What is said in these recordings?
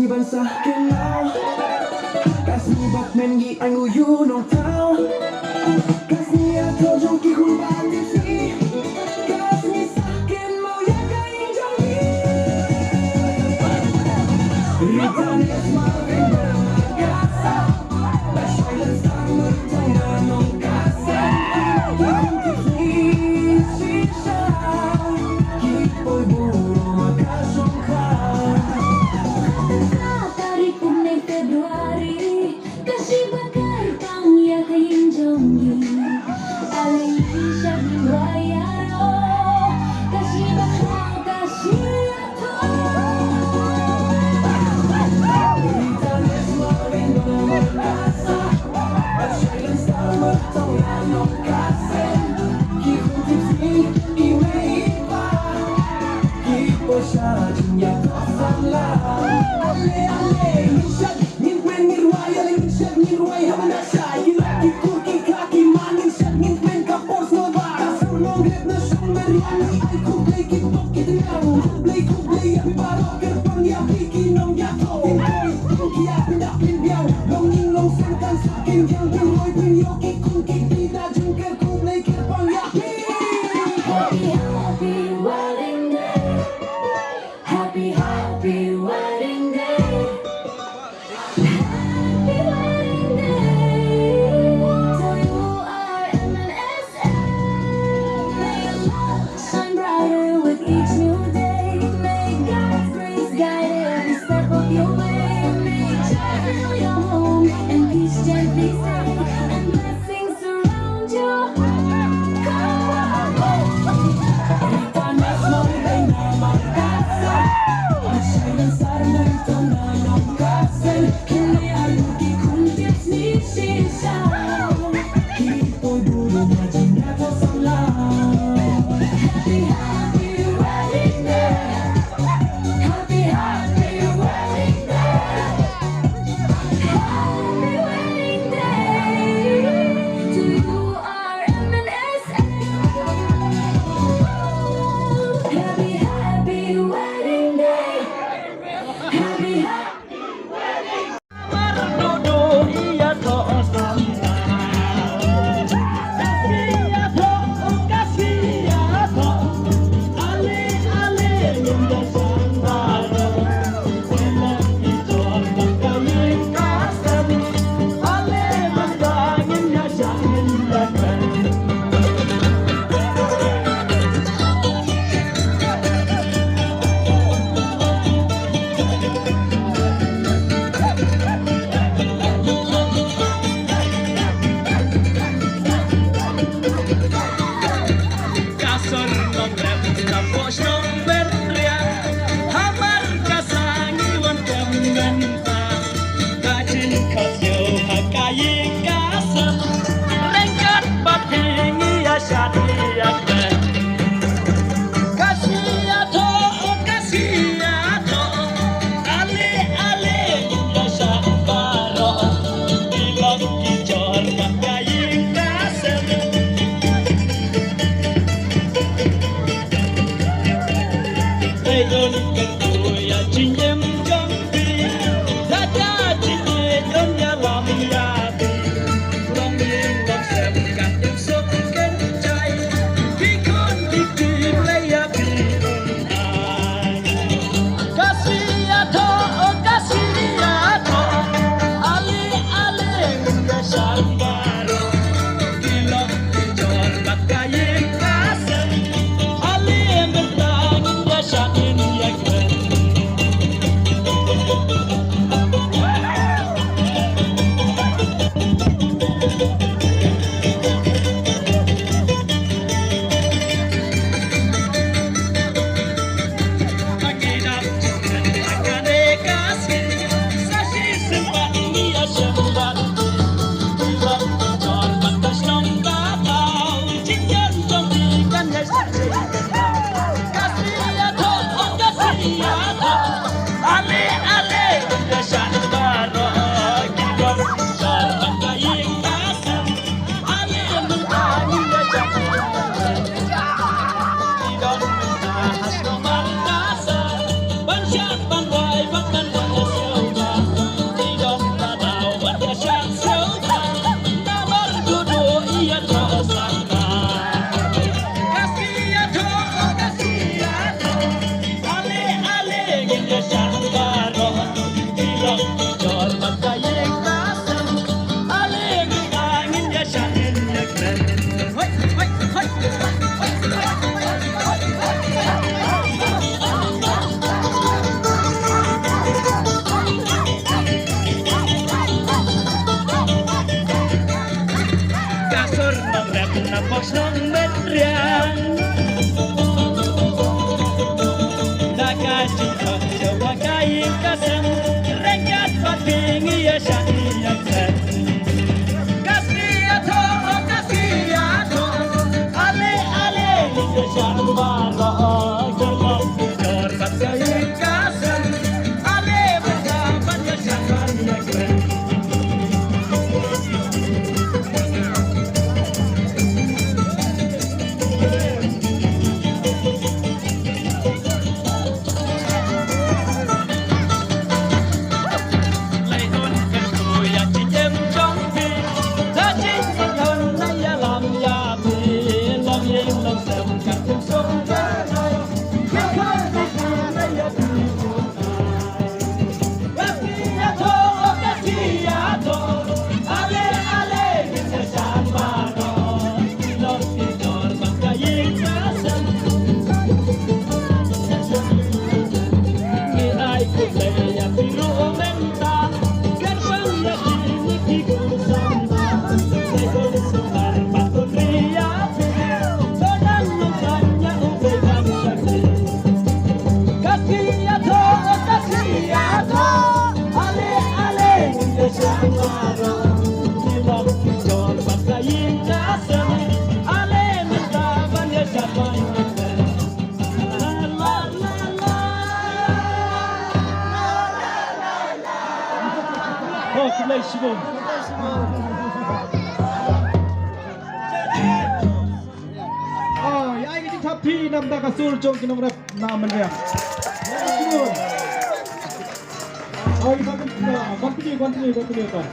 kasih bansa kenal kasih bak men gi anh ngồi you nong tao kasih iathoh trong khi khuôn ban đi phi kasih sakin mau ya kain trong đi Ritan es marvin bermagasa la silence sang bertengah nong kasa Kikong kifli sisa Kipoy buro makasongkar Tarik unay Februari Kasi bakar pang yakayin jongi Alay siya binwayaro Kasi bakar kasi ato Ritan es marvin bermagasa la silence sang bertengah nong kasa Kikong kifli iweipa Kipoy siya jingrwai samla Ale ale minsyad ngintmen ngirwai ale minsyad ngirwai hamanasay Kilaki kurki kaki maning syad ngintmen kapors nolbar Kasur nongrep na MYNRIANG ay kublay kitok kitinang Kublay kublay abi baro kyrpang yapi kinong iathoh Pinkoy pinkiya pindak pinbiyaw Longing long sengkan sakin yang pinroy pinyoki kungki tida jungker kublay kyrpang yapi Happy, happy wedding day Happy, happy wedding day Happy wedding day To you our MNSA May your love shine brighter with each new day May God's grace guide every step of your way May joy fill your home and peace gently stay And blessings surround you Ritan es marvin bermagasa la silence Kasur nongrep napos nong menriang Nakajitong jawa kain kasem Rengkat patingi ya syaiyakan Kasih iathoh Ale ale ya syambara Gerlok jorbat kain kasem Ale bersahabat ya syaiyakan yang ini tapi nampak kasur jom kita Nongrep MYNRIANG. Oh, continue toh.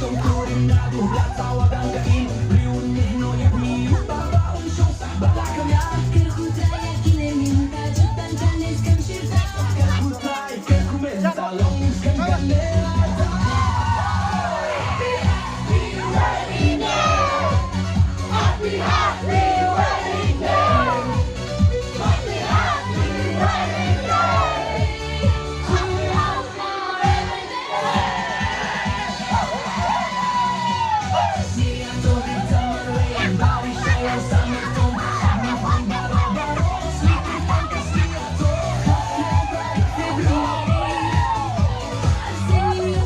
Shongkurim nadu latawa dan kain riunih no ibi babaun shong balaknya Kyrpang minta jutan janis kan kyrpang kerkutai kerkumenta longkan ganela Singing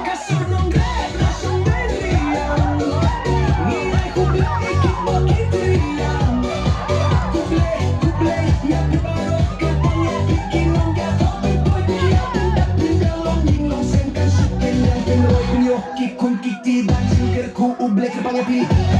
Kasur nongrep langsung meriang. Nilai kublai ikut makin teriang. Kublai yang terbaru katanya bikin nonggak hobi boy dia budak pindalong ninglong sen kan suken yang penroy penyo kikun kikti dan jingker ku ublek kepangnya pilih.